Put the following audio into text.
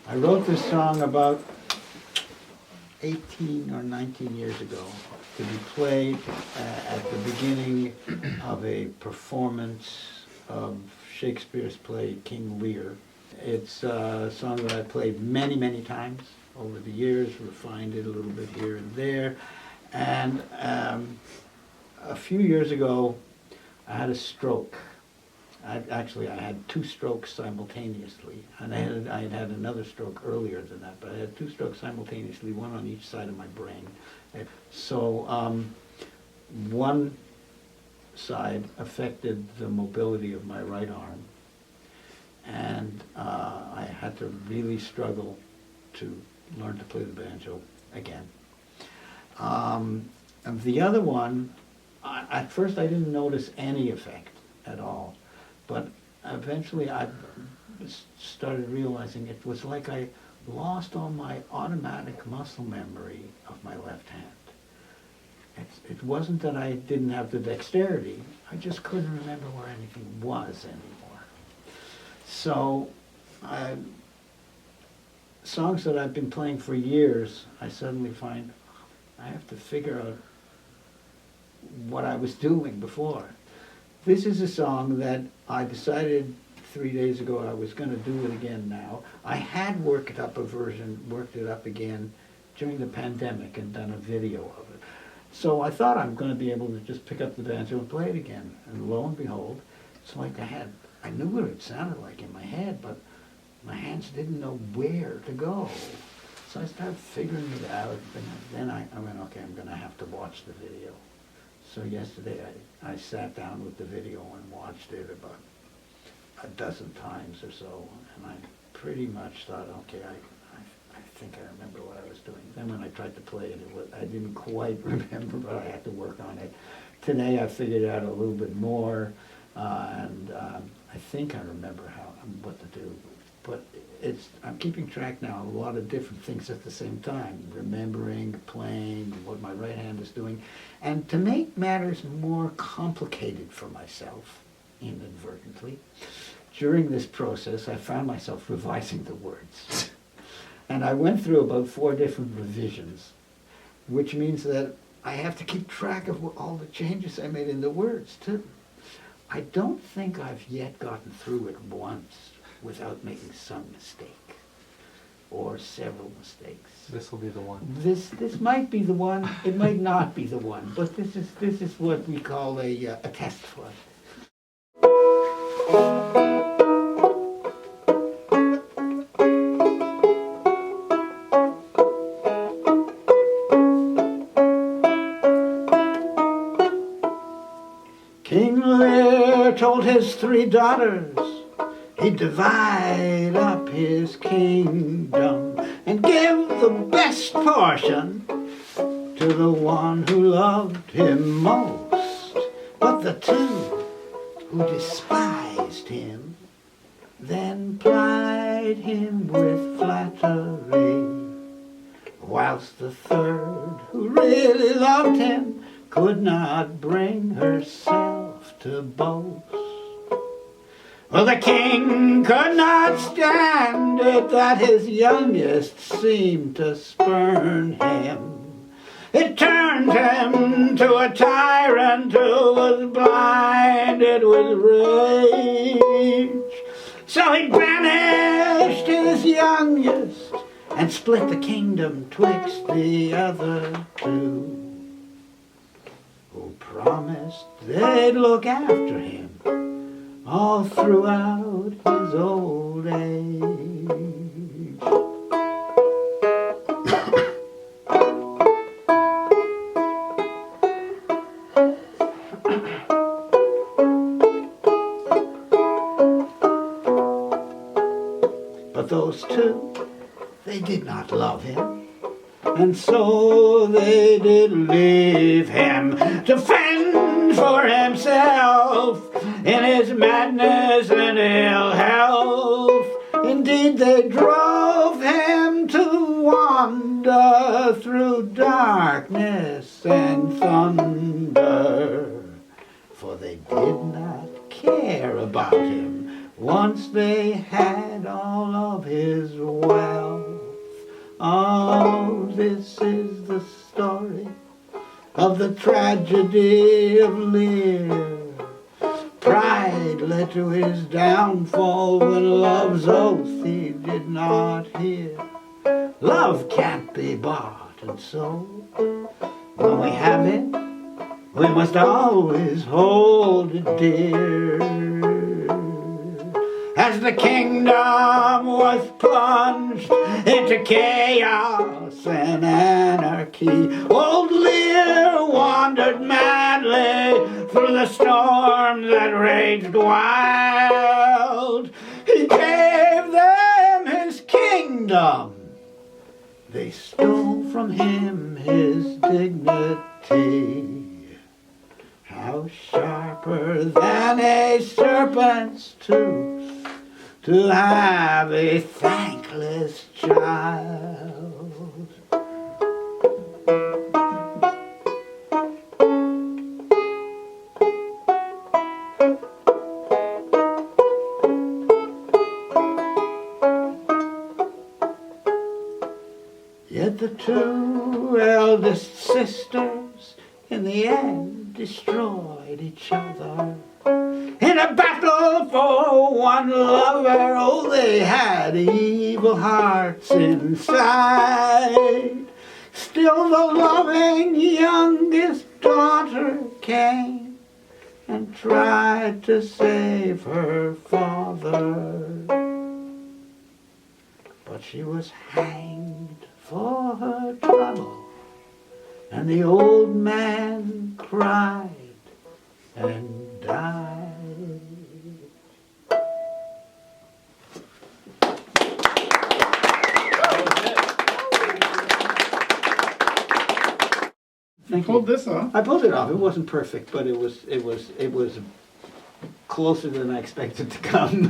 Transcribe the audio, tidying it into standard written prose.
I wrote this song about 18 or 19 years ago to be played at the beginning of a performance of Shakespeare's play King Lear. It's a song that I played many, many times over the years, refined it a little bit here and there. And a few years ago, I had a stroke. I had 2 strokes simultaneously, and I had had another stroke earlier than that, but I had 2 strokes simultaneously, one on each side of my brain. So one side affected the mobility of my right arm, and I had to really struggle to learn to play the banjo again. And the other one, at first I didn't notice any effect at all. But eventually I started realizing it was like I lost all my automatic muscle memory of my left hand. It wasn't that I didn't have the dexterity, I just couldn't remember where anything was anymore. So songs that I've been playing for years, I suddenly find I have to figure out what I was doing before. This is a song that I decided 3 days ago I was going to do it again now. I had worked up a version, worked it up again during the pandemic and done a video of it. So I thought I'm going to be able to just pick up the banjo and play it again. And lo and behold, it's like I knew what it sounded like in my head, but my hands didn't know where to go. So I started figuring it out, and then I went, okay, I'm going to have to watch the video. So yesterday I sat down with the video and watched it about a dozen times or so, and I pretty much thought, okay, I think I remember what I was doing. Then when I tried to play it, I didn't quite remember, but I had to work on it. Today I figured out a little bit more, and I think I remember what to do. But I'm keeping track now of a lot of different things at the same time, remembering, playing, what my right hand is doing. And to make matters more complicated for myself, inadvertently, during this process I found myself revising the words. And I went through about 4 different revisions, which means that I have to keep track of all the changes I made in the words, too. I don't think I've yet gotten through it once without making some mistake, or several mistakes. This will be the one. This might be the one, it might not be the one, but this is what we call a test flight. King Lear told his 3 daughters he'd divide up his kingdom and give the best portion to the one who loved him most. But the 2 who despised him then plied him with flattery, whilst the 3rd, who really loved him, could not bring herself to boast. Well, the king could not stand it that his youngest seemed to spurn him. It turned him to a tyrant who was blinded with rage. So he banished his youngest and split the kingdom twixt the other 2, who promised they'd look after him all throughout his old age. But those 2, they did not love him, and so they did leave him to fend for himself in his madness and ill health. Indeed, they drove him to wander through darkness and thunder, for they did not care about him Once they had all of his wealth. Oh, this is the story of the tragedy of Lear. Pride led to his downfall when love's oath he did not hear. Love can't be bought and sold. When we have it, we must always hold it dear. As the kingdom was plunged into chaos and anarchy, old Lear wandered madly through the storm that raged wild. He gave them his kingdom. They stole from him his dignity. How sharper than a serpent's tooth to have a thankless child. Yet the two eldest sisters in the end destroyed each other in a battle for one lover. Oh, they had evil hearts inside. Still the loving youngest daughter came and tried to save her father. But she was hanged for her trouble, and the old man cried and died. You pulled this off. I pulled it off. It wasn't perfect, but it was closer than I expected to come.